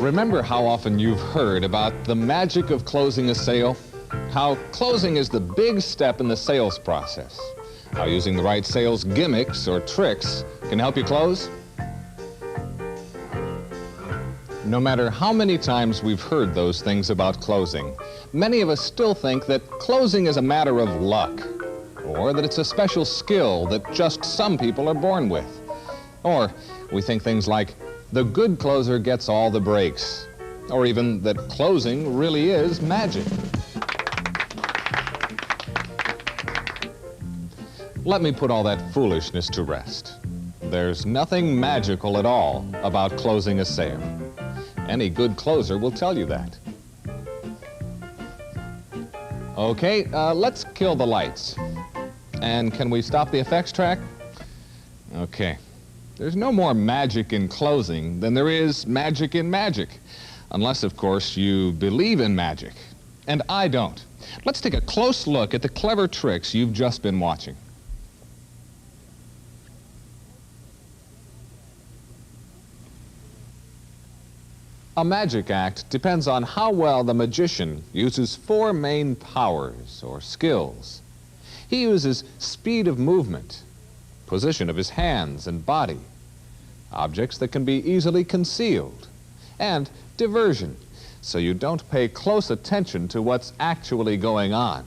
Remember how often you've heard about the magic of closing a sale? How closing is the big step in the sales process. How using the right sales gimmicks or tricks can help you close? No matter how many times we've heard those things about closing, many of us still think that closing is a matter of luck, or that it's a special skill that just some people are born with. Or we think things like, the good closer gets all the breaks, or even that closing really is magic. Let me put all that foolishness to rest. There's nothing magical at all about closing a sale. Any good closer will tell you that. Okay, let's kill the lights. And can we stop the effects track? Okay. There's no more magic in closing than there is magic in magic. Unless, of course, you believe in magic. And I don't. Let's take a close look at the clever tricks you've just been watching. A magic act depends on how well the magician uses four main powers or skills. He uses speed of movement, position of his hands and body, objects that can be easily concealed, and diversion, so you don't pay close attention to what's actually going on.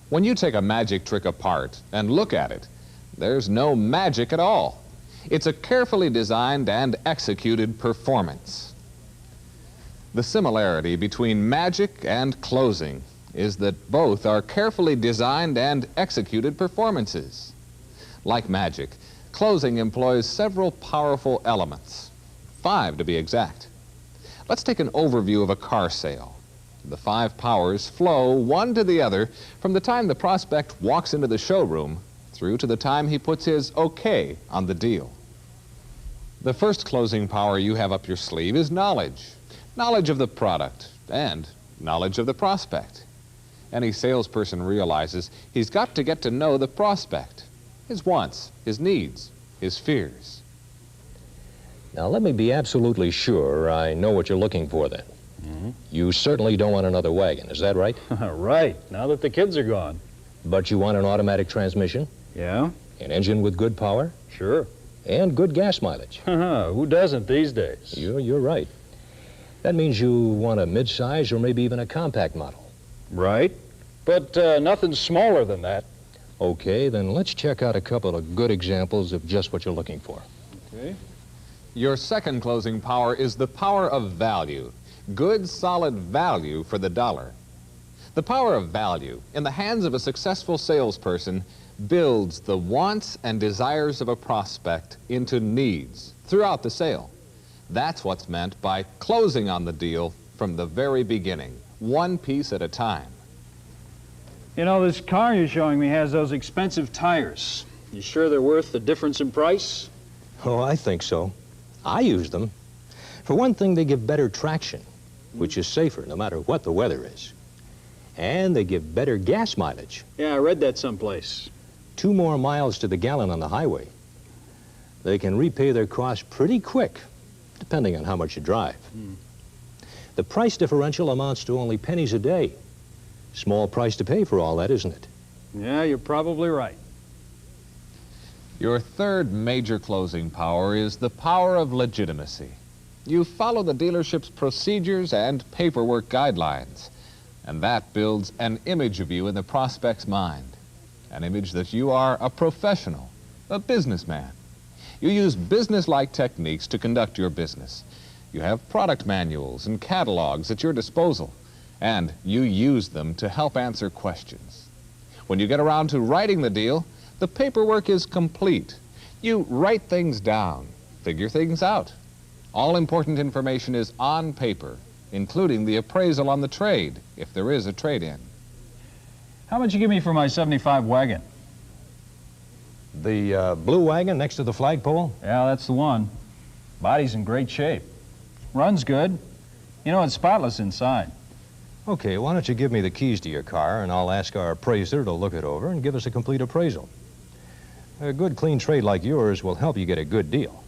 When you take a magic trick apart and look at it, there's no magic at all. It's a carefully designed and executed performance. The similarity between magic and closing is that both are carefully designed and executed performances. Like magic, closing employs several powerful elements, 5 to be exact. Let's take an overview of a car sale. The 5 powers flow one to the other from the time the prospect walks into the showroom through to the time he puts his okay on the deal. The first closing power you have up your sleeve is knowledge. Knowledge of the product and knowledge of the prospect. Any salesperson realizes he's got to get to know the prospect, his wants, his needs, his fears. Now let me be absolutely sure I know what you're looking for then. You certainly don't want another wagon, is that right? Right, now that the kids are gone. But you want an automatic transmission? Yeah? An engine with good power? Sure. And good gas mileage? Who doesn't these days? You're right. That means you want a mid-size or maybe even a compact model. Right, but nothing smaller than that. Okay, then let's check out a couple of good examples of just what you're looking for. Okay. Your second closing power is the power of value. Good, solid value for the dollar. The power of value in the hands of a successful salesperson builds the wants and desires of a prospect into needs throughout the sale. That's what's meant by closing on the deal from the very beginning, one piece at a time. You know, this car you're showing me has those expensive tires. You sure they're worth the difference in price? Oh, I think so. I use them. For one thing, they give better traction, which is safer no matter what the weather is. And they give better gas mileage. Yeah, I read that someplace. 2 more miles to the gallon on the highway. They can repay their costs pretty quick, depending on how much you drive. The price differential amounts to only pennies a day. Small price to pay for all that, isn't it? Yeah, you're probably right. Your third major closing power is the power of legitimacy. You follow the dealership's procedures and paperwork guidelines, and that builds an image of you in the prospect's mind. An image that you are a professional, a businessman. You use business-like techniques to conduct your business. You have product manuals and catalogs at your disposal, and you use them to help answer questions. When you get around to writing the deal, the paperwork is complete. You write things down, figure things out. All important information is on paper, including the appraisal on the trade, if there is a trade-in. How much you give me for my 75 wagon? The blue wagon next to the flagpole? Yeah, that's the one. Body's in great shape. Runs good. You know, it's spotless inside. Okay, why don't you give me the keys to your car, and I'll ask our appraiser to look it over and give us a complete appraisal. A good, clean trade like yours will help you get a good deal.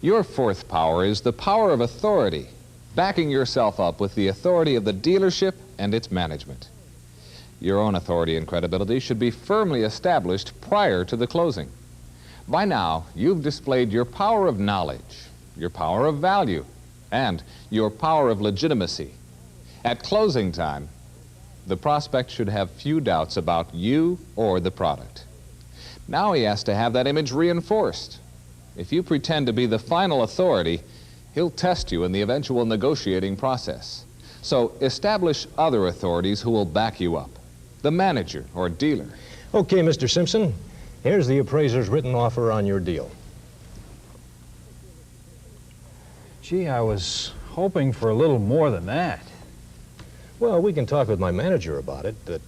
Your fourth power is the power of authority, backing yourself up with the authority of the dealership and its management. Your own authority and credibility should be firmly established prior to the closing. By now, you've displayed your power of knowledge, your power of value, and your power of legitimacy. At closing time, the prospect should have few doubts about you or the product. Now he has to have that image reinforced. If you pretend to be the final authority, he'll test you in the eventual negotiating process. So establish other authorities who will back you up. The manager or dealer. Okay, Mr. Simpson, here's the appraiser's written offer on your deal. Gee, I was hoping for a little more than that. Well, we can talk with my manager about it, but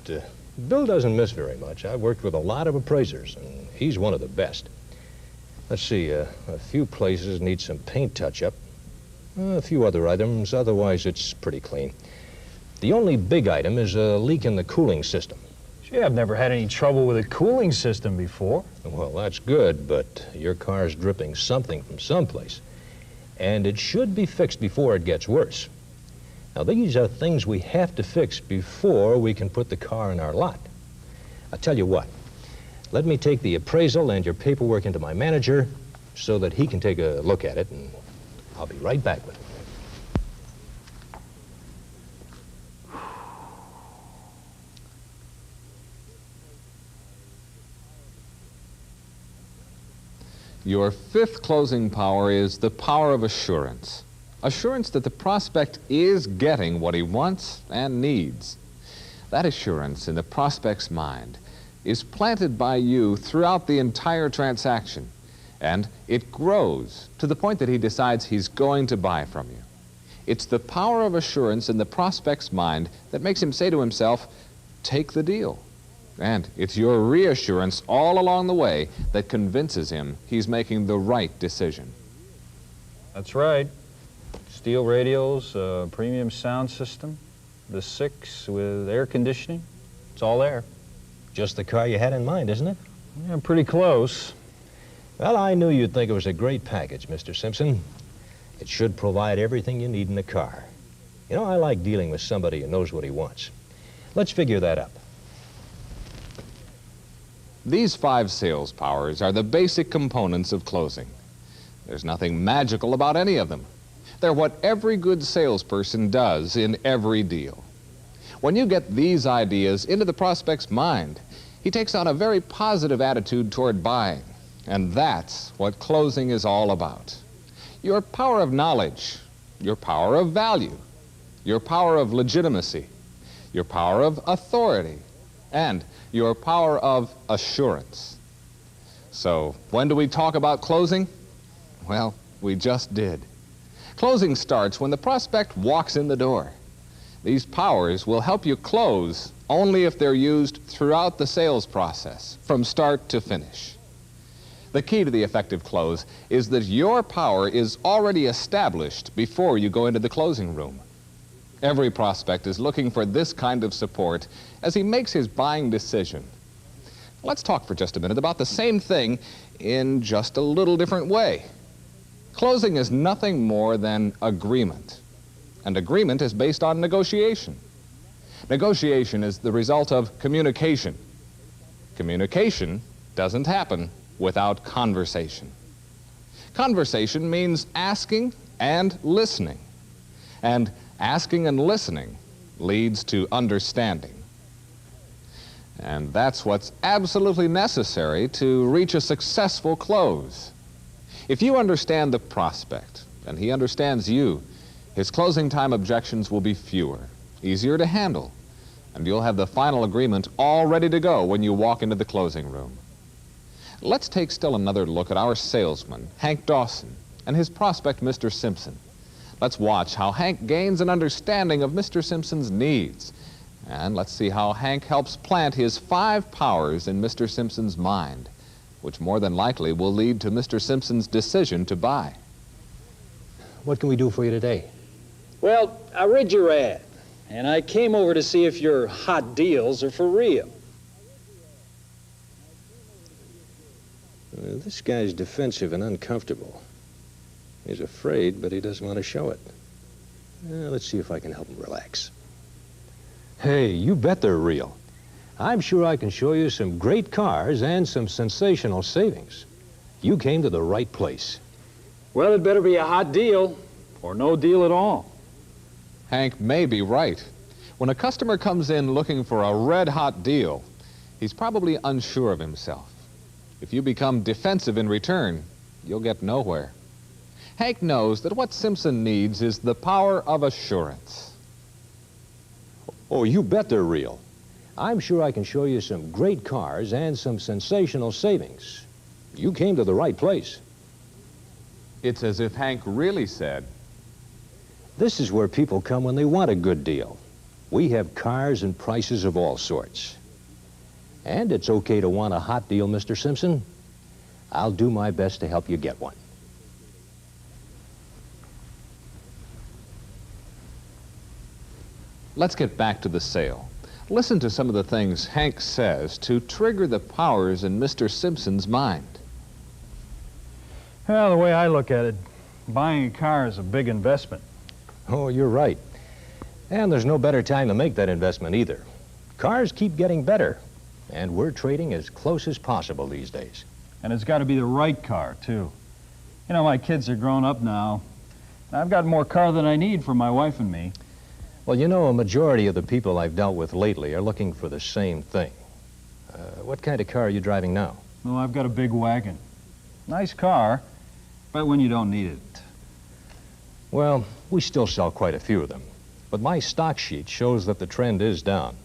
Bill doesn't miss very much. I've worked with a lot of appraisers, and he's one of the best. Let's see, a few places need some paint touch-up. A few other items, otherwise it's pretty clean. The only big item is a leak in the cooling system. Gee, I've never had any trouble with a cooling system before. Well, that's good, but your car's dripping something from someplace, and it should be fixed before it gets worse. Now, these are things we have to fix before we can put the car in our lot. I'll tell you what, let me take the appraisal and your paperwork into my manager so that he can take a look at it, and I'll be right back with it. Your fifth closing power is the power of assurance. Assurance that the prospect is getting what he wants and needs. That assurance in the prospect's mind is planted by you throughout the entire transaction, and it grows to the point that he decides he's going to buy from you. It's the power of assurance in the prospect's mind that makes him say to himself, take the deal. And it's your reassurance all along the way that convinces him he's making the right decision. That's right. Steel radials, premium sound system, the 6 with air conditioning. It's all there. Just the car you had in mind, isn't it? Yeah, pretty close. Well, I knew you'd think it was a great package, Mr. Simpson. It should provide everything you need in a car. You know, I like dealing with somebody who knows what he wants. Let's figure that up. These 5 sales powers are the basic components of closing. There's nothing magical about any of them. They're what every good salesperson does in every deal. When you get these ideas into the prospect's mind, he takes on a very positive attitude toward buying. And that's what closing is all about. Your power of knowledge, your power of value, your power of legitimacy, your power of authority, and your power of assurance. So, when do we talk about closing? Well, we just did. Closing starts when the prospect walks in the door. These powers will help you close only if they're used throughout the sales process, from start to finish. The key to the effective close is that your power is already established before you go into the closing room. Every prospect is looking for this kind of support as he makes his buying decision. Let's talk for just a minute about the same thing in just a little different way. Closing is nothing more than agreement, and agreement is based on negotiation. Negotiation is the result of communication. Communication doesn't happen without conversation. Conversation means asking and listening, and asking and listening leads to understanding. And that's what's absolutely necessary to reach a successful close. If you understand the prospect and he understands you, his closing time objections will be fewer, easier to handle, and you'll have the final agreement all ready to go when you walk into the closing room. Let's take still another look at our salesman, Hank Dawson, and his prospect, Mr. Simpson. Let's watch how Hank gains an understanding of Mr. Simpson's needs. And let's see how Hank helps plant his 5 powers in Mr. Simpson's mind, which more than likely will lead to Mr. Simpson's decision to buy. What can we do for you today? Well, I read your ad, and I came over to see if your hot deals are for real. This guy's defensive and uncomfortable. He's afraid, but he doesn't want to show it. Let's see if I can help him relax. Hey, you bet they're real. I'm sure I can show you some great cars and some sensational savings. You came to the right place. Well, it better be a hot deal or no deal at all. Hank may be right. When a customer comes in looking for a red-hot deal, he's probably unsure of himself. If you become defensive in return, you'll get nowhere. Hank knows that what Simpson needs is the power of assurance. Oh, you bet they're real. I'm sure I can show you some great cars and some sensational savings. You came to the right place. It's as if Hank really said, This is where people come when they want a good deal. We have cars and prices of all sorts. And it's okay to want a hot deal, Mr. Simpson. I'll do my best to help you get one. let's get back to the sale. Listen to some of the things Hank says to trigger the powers in Mr. Simpson's mind. Well, the way I look at it, buying a car is a big investment. Oh, you're right. And there's no better time to make that investment either. Cars keep getting better, and we're trading as close as possible these days. And it's got to be the right car, too. You know, my kids are grown up now. I've got more car than I need for my wife and me. Well, you know, a majority of the people I've dealt with lately are looking for the same thing. What kind of car are you driving now? Well, I've got a big wagon. Nice car, but when you don't need it. Well, we still sell quite a few of them. But my stock sheet shows that the trend is down.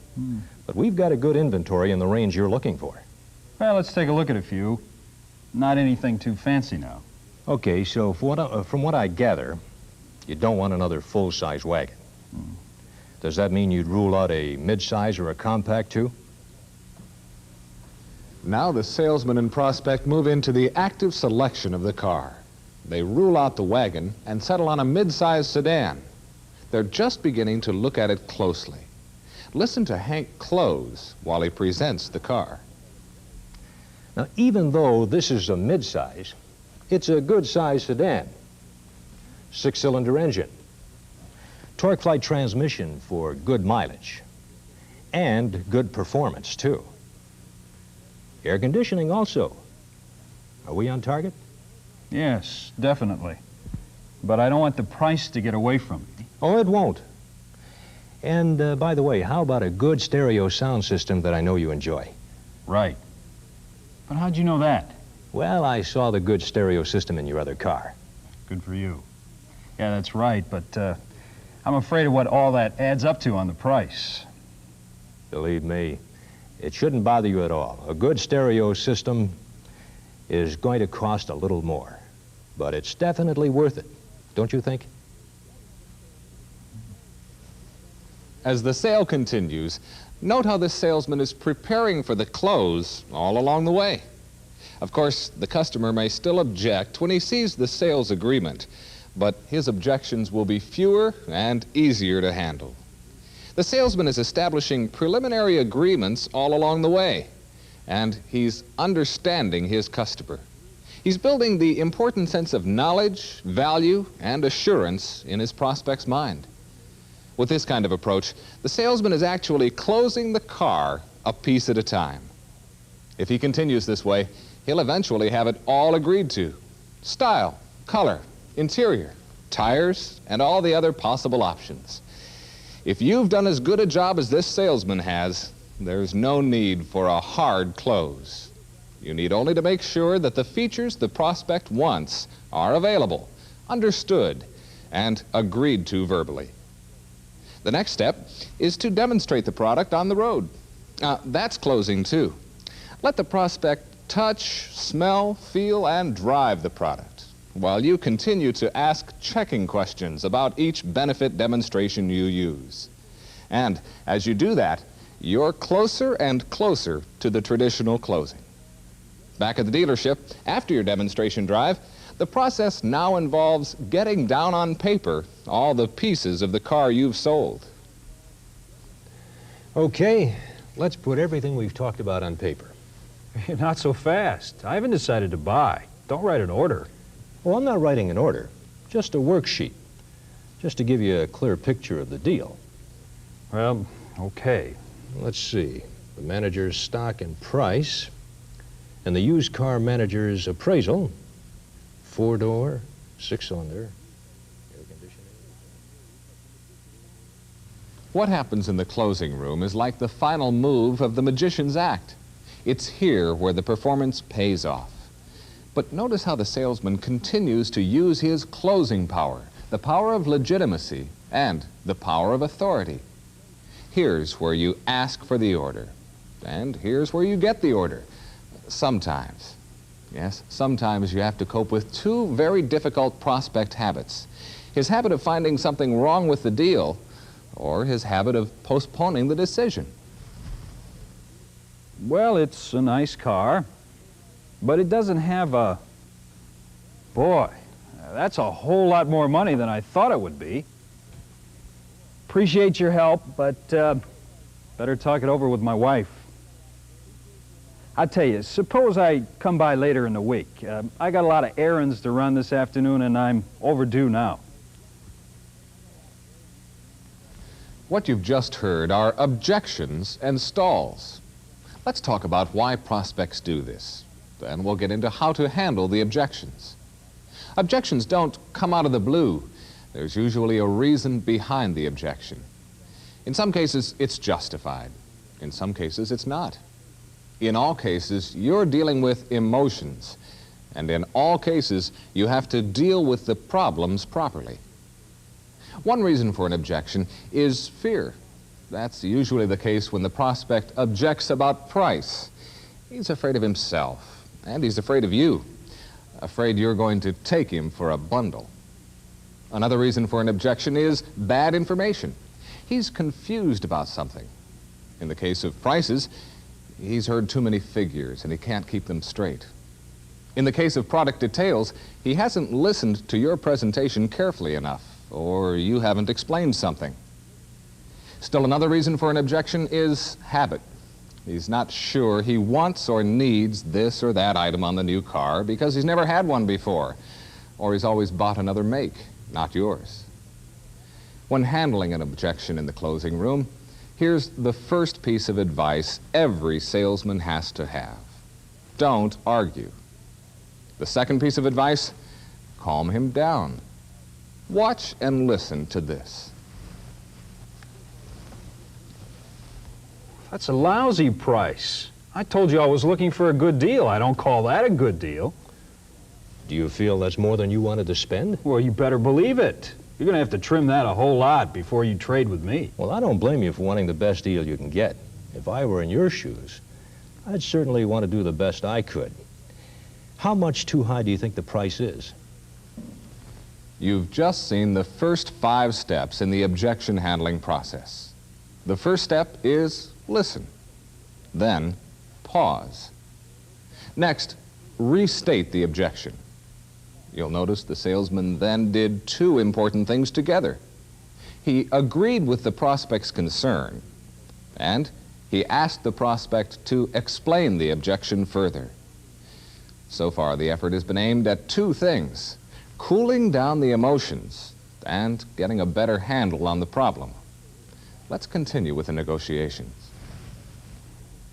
But we've got a good inventory in the range you're looking for. Well, let's take a look at a few. Not anything too fancy now. Okay, so from what I gather, you don't want another full-size wagon. Does that mean you'd rule out a mid-size or a compact, too? Now the salesman and prospect move into the active selection of the car. They rule out the wagon and settle on a mid-sized sedan. They're just beginning to look at it closely. Listen to Hank close while he presents the car. Now, even though this is a mid-size, it's a good-sized sedan. 6-cylinder engine. Torque flight transmission for good mileage. And good performance, too. Air conditioning also. Are we on target? Yes, definitely. But I don't want the price to get away from me. Oh, it won't. And by the way, how about a good stereo sound system that I know you enjoy? Right. But how'd you know that? Well, I saw the good stereo system in your other car. Good for you. Yeah, that's right, but I'm afraid of what all that adds up to on the price. Believe me, it shouldn't bother you at all. A good stereo system is going to cost a little more, but it's definitely worth it, don't you think? As the sale continues, note how this salesman is preparing for the close all along the way. Of course, the customer may still object when he sees the sales agreement, but his objections will be fewer and easier to handle. The salesman is establishing preliminary agreements all along the way, and he's understanding his customer. He's building the important sense of knowledge, value, and assurance in his prospect's mind. With this kind of approach, the salesman is actually closing the car a piece at a time. If he continues this way, he'll eventually have it all agreed to. Style, color, interior, tires, and all the other possible options. If you've done as good a job as this salesman has, there's no need for a hard close. You need only to make sure that the features the prospect wants are available, understood, and agreed to verbally. The next step is to demonstrate the product on the road. That's closing too. Let the prospect touch, smell, feel, and drive the product, while you continue to ask checking questions about each benefit demonstration you use. And as you do that, you're closer and closer to the traditional closing. Back at the dealership, after your demonstration drive, the process now involves getting down on paper all the pieces of the car you've sold. Okay, let's put everything we've talked about on paper. Not so fast. I haven't decided to buy. Don't write an order. Well, I'm not writing an order. just a worksheet, just to give you a clear picture of the deal. Well, okay. Let's see, the manager's stock and price, and the used car manager's appraisal, 4-door, 6-cylinder, air conditioning. What happens in the closing room is like the final move of the magician's act. It's here where the performance pays off. But notice how the salesman continues to use his closing power, the power of legitimacy and the power of authority. Here's where you ask for the order, and here's where you get the order. Sometimes, yes, sometimes you have to cope with two very difficult prospect habits. His habit of finding something wrong with the deal, or his habit of postponing the decision. Well, it's a nice car, but it doesn't have a... Boy, that's a whole lot more money than I thought it would be. Appreciate your help, but better talk it over with my wife. I tell you, suppose I come by later in the week. I got a lot of errands to run this afternoon, and I'm overdue now. What you've just heard are objections and stalls. Let's talk about why prospects do this. Then we'll get into how to handle the objections. Objections don't come out of the blue. There's usually a reason behind the objection. In some cases, it's justified. In some cases, it's not. In all cases, you're dealing with emotions. And in all cases, you have to deal with the problems properly. One reason for an objection is fear. That's usually the case when the prospect objects about price. He's afraid of himself, and he's afraid of you. Afraid you're going to take him for a bundle. Another reason for an objection is bad information. He's confused about something. In the case of prices, he's heard too many figures and he can't keep them straight. In the case of product details, he hasn't listened to your presentation carefully enough, or you haven't explained something. Still another reason for an objection is habit. He's not sure he wants or needs this or that item on the new car because he's never had one before, or he's always bought another make, not yours. When handling an objection in the closing room, here's the first piece of advice every salesman has to have. Don't argue. The second piece of advice, calm him down. Watch and listen to this. That's a lousy price. I told you I was looking for a good deal. I don't call that a good deal. Do you feel that's more than you wanted to spend? Well, you better believe it. You're going to have to trim that a whole lot before you trade with me. Well, I don't blame you for wanting the best deal you can get. If I were in your shoes, I'd certainly want to do the best I could. How much too high do you think the price is? You've just seen the first 5 steps in the objection handling process. The first step is listen. Then pause. Next, restate the objection. You'll notice the salesman then did 2 important things together. He agreed with the prospect's concern, and he asked the prospect to explain the objection further. So far, the effort has been aimed at 2 things: cooling down the emotions and getting a better handle on the problem. Let's continue with the negotiations.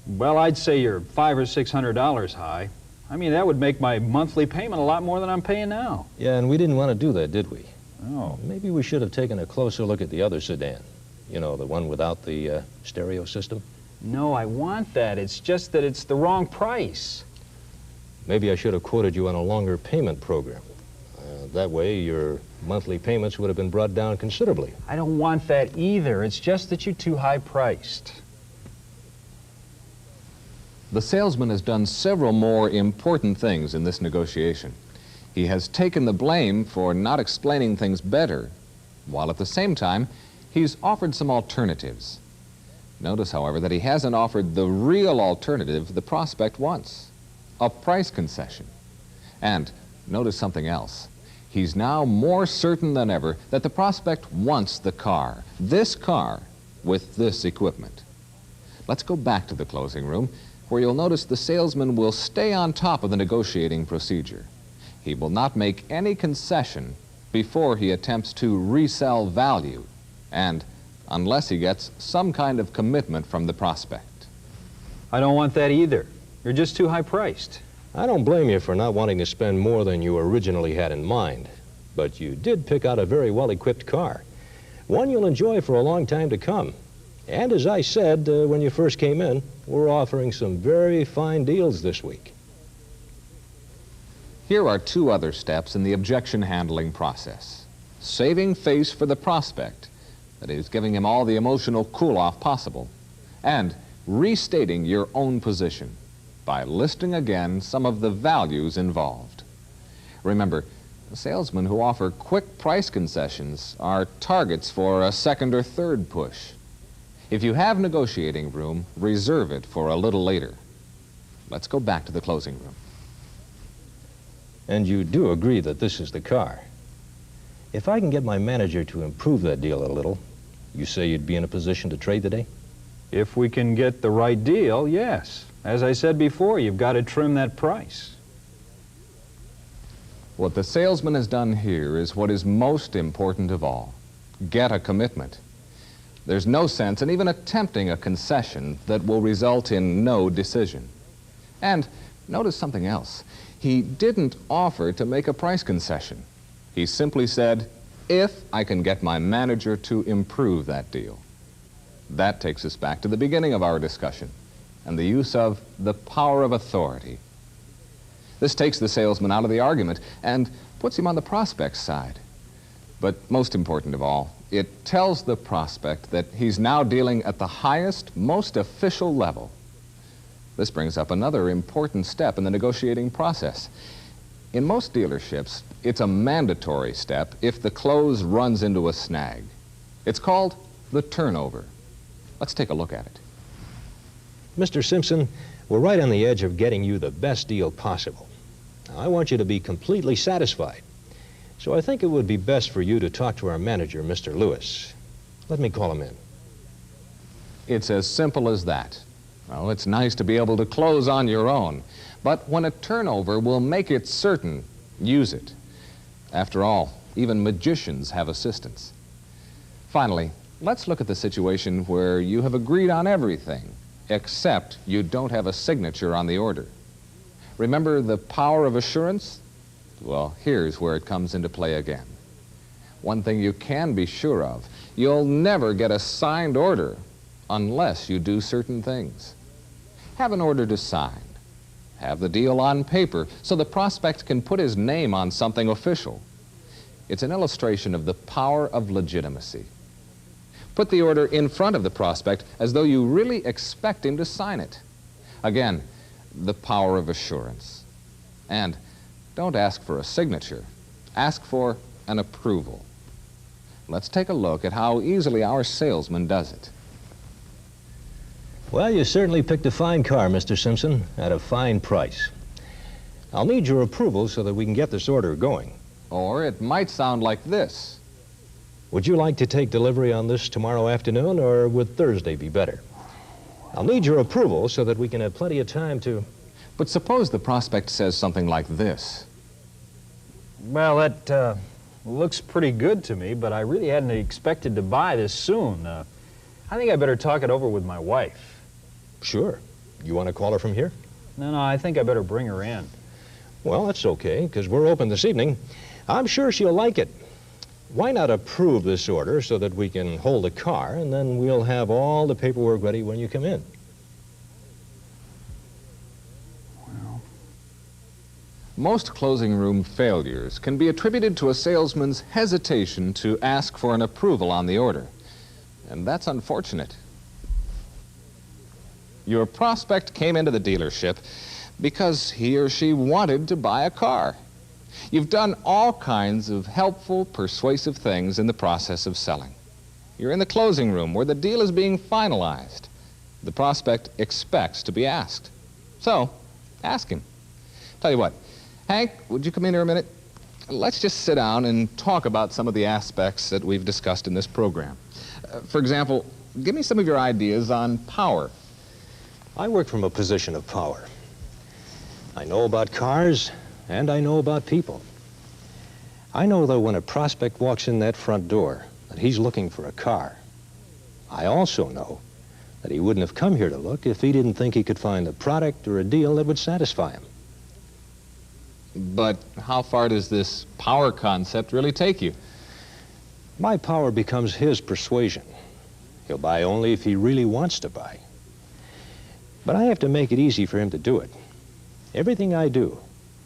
Well, I'd say you're $500 or $600 high. I mean, that would make my monthly payment a lot more than I'm paying now. Yeah, and we didn't want to do that, did we? No. Maybe we should have taken a closer look at the other sedan. You know, the one without the stereo system. No, I want that. It's just that it's the wrong price. Maybe I should have quoted you on a longer payment program. That way, your monthly payments would have been brought down considerably. I don't want that either. It's just that you're too high priced. The salesman has done several more important things in this negotiation. He has taken the blame for not explaining things better, while at the same time, he's offered some alternatives. Notice, however, that he hasn't offered the real alternative the prospect wants, a price concession. And notice something else. He's now more certain than ever that the prospect wants the car, this car, with this equipment. Let's go back to the closing room, where you'll notice the salesman will stay on top of the negotiating procedure. He will not make any concession before he attempts to resell value, and unless he gets some kind of commitment from the prospect. I don't want that either. You're just too high priced. I don't blame you for not wanting to spend more than you originally had in mind, but you did pick out a very well-equipped car, one you'll enjoy for a long time to come. And as I said when you first came in, we're offering some very fine deals this week. Here are two other steps in the objection handling process. Saving face for the prospect, that is, giving him all the emotional cool-off possible, and restating your own position by listing again some of the values involved. Remember, salesmen who offer quick price concessions are targets for a second or third push. If you have negotiating room, reserve it for a little later. Let's go back to the closing room. And you do agree that this is the car. If I can get my manager to improve that deal a little, you say you'd be in a position to trade today? If we can get the right deal, yes. As I said before, you've got to trim that price. What the salesman has done here is what is most important of all. Get a commitment. There's no sense in even attempting a concession that will result in no decision. And notice something else. He didn't offer to make a price concession. He simply said, if I can get my manager to improve that deal. That takes us back to the beginning of our discussion and the use of the power of authority. This takes the salesman out of the argument and puts him on the prospect's side. But most important of all, it tells the prospect that he's now dealing at the highest, most official level. This brings up another important step in the negotiating process. In most dealerships, it's a mandatory step if the close runs into a snag. It's called the turnover. Let's take a look at it. Mr. Simpson, we're right on the edge of getting you the best deal possible. Now, I want you to be completely satisfied. So I think it would be best for you to talk to our manager, Mr. Lewis. Let me call him in. It's as simple as that. Well, it's nice to be able to close on your own, but when a turnover will make it certain, use it. After all, even magicians have assistants. Finally, let's look at the situation where you have agreed on everything, except you don't have a signature on the order. Remember the power of assurance? Well, here's where it comes into play again. One thing you can be sure of, you'll never get a signed order unless you do certain things. Have an order to sign. Have the deal on paper so the prospect can put his name on something official. It's an illustration of the power of legitimacy. Put the order in front of the prospect as though you really expect him to sign it. Again, the power of assurance. And don't ask for a signature. Ask for an approval. Let's take a look at how easily our salesman does it. Well, you certainly picked a fine car, Mr. Simpson, at a fine price. I'll need your approval so that we can get this order going. Or it might sound like this. Would you like to take delivery on this tomorrow afternoon, or would Thursday be better? I'll need your approval so that we can have plenty of time to... But suppose the prospect says something like this. Well, that looks pretty good to me, but I really hadn't expected to buy this soon. I think I better talk it over with my wife. Sure. You want to call her from here? No, I think I better bring her in. Well, that's okay, because we're open this evening. I'm sure she'll like it. Why not approve this order so that we can hold the car, and then we'll have all the paperwork ready when you come in? Well, most closing room failures can be attributed to a salesman's hesitation to ask for an approval on the order. And that's unfortunate. Your prospect came into the dealership because he or she wanted to buy a car. You've done all kinds of helpful, persuasive things in the process of selling. You're in the closing room where the deal is being finalized. The prospect expects to be asked. So, ask him. Tell you what, Hank, would you come in here a minute? Let's just sit down and talk about some of the aspects that we've discussed in this program. For example, give me some of your ideas on power. I work from a position of power. I know about cars, and I know about people. I know, though, when a prospect walks in that front door that he's looking for a car. I also know that he wouldn't have come here to look if he didn't think he could find a product or a deal that would satisfy him. But how far does this power concept really take you? My power becomes his persuasion. He'll buy only if he really wants to buy. But I have to make it easy for him to do it. Everything I do,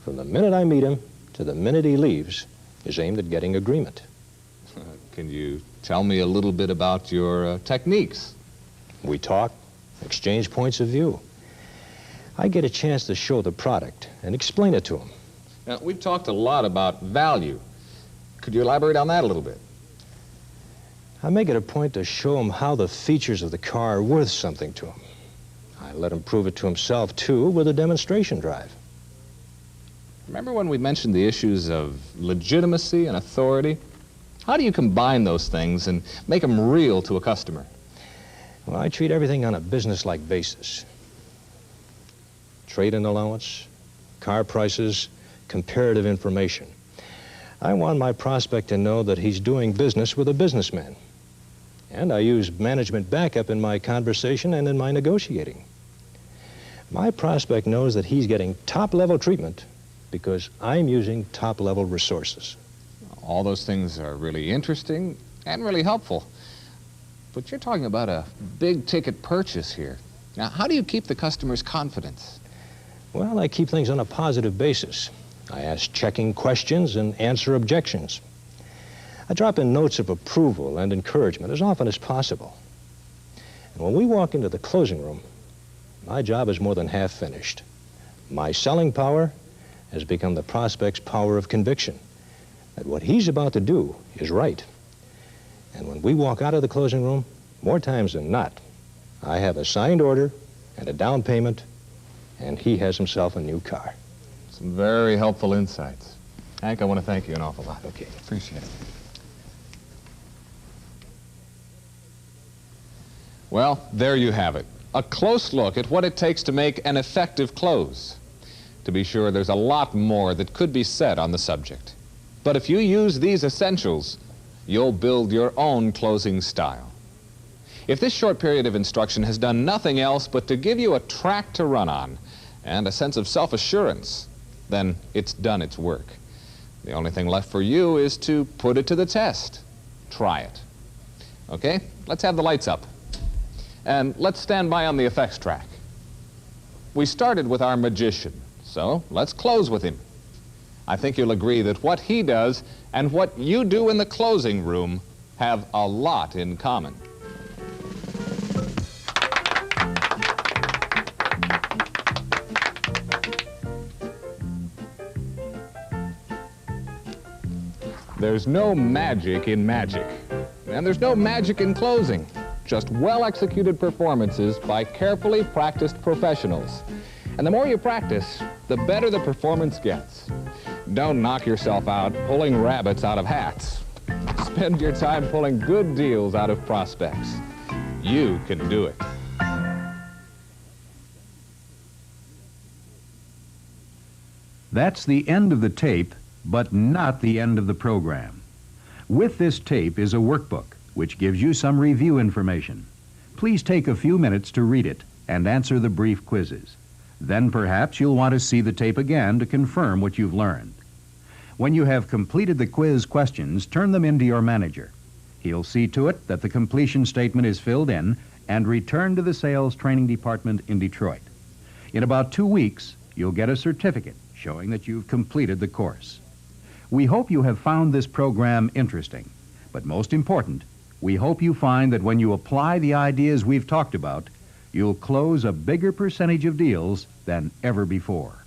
from the minute I meet him to the minute he leaves, is aimed at getting agreement. Can you tell me a little bit about your techniques? We talk, exchange points of view. I get a chance to show the product and explain it to him. Now, we've talked a lot about value. Could you elaborate on that a little bit? I make it a point to show him how the features of the car are worth something to him. I let him prove it to himself, too, with a demonstration drive. Remember when we mentioned the issues of legitimacy and authority? How do you combine those things and make them real to a customer? Well, I treat everything on a business-like basis. Trade-in allowance, car prices, comparative information. I want my prospect to know that he's doing business with a businessman. And I use management backup in my conversation and in my negotiating. My prospect knows that he's getting top-level treatment because I'm using top-level resources. All those things are really interesting and really helpful. But you're talking about a big-ticket purchase here. Now, how do you keep the customer's confidence? Well, I keep things on a positive basis. I ask checking questions and answer objections. I drop in notes of approval and encouragement as often as possible. And when we walk into the closing room, my job is more than half finished. My selling power has become the prospect's power of conviction that what he's about to do is right. And when we walk out of the closing room, more times than not, I have a signed order and a down payment, and he has himself a new car. Some very helpful insights. Hank, I want to thank you an awful lot. Okay. Appreciate it. Well, there you have it. A close look at what it takes to make an effective close. To be sure, there's a lot more that could be said on the subject. But if you use these essentials, you'll build your own closing style. If this short period of instruction has done nothing else but to give you a track to run on and a sense of self-assurance, then it's done its work. The only thing left for you is to put it to the test. Try it. Okay, let's have the lights up. And let's stand by on the effects track. We started with our magician, so let's close with him. I think you'll agree that what he does and what you do in the closing room have a lot in common. There's no magic in magic, and there's no magic in closing. Just well-executed performances by carefully practiced professionals. And the more you practice, the better the performance gets. Don't knock yourself out pulling rabbits out of hats. Spend your time pulling good deals out of prospects. You can do it. That's the end of the tape, but not the end of the program. With this tape is a workbook which gives you some review information. Please take a few minutes to read it and answer the brief quizzes. Then perhaps you'll want to see the tape again to confirm what you've learned. When you have completed the quiz questions, turn them in to your manager. He'll see to it that the completion statement is filled in and returned to the sales training department in Detroit. In about 2 weeks, you'll get a certificate showing that you've completed the course. We hope you have found this program interesting, but most important, we hope you find that when you apply the ideas we've talked about, you'll close a bigger percentage of deals than ever before.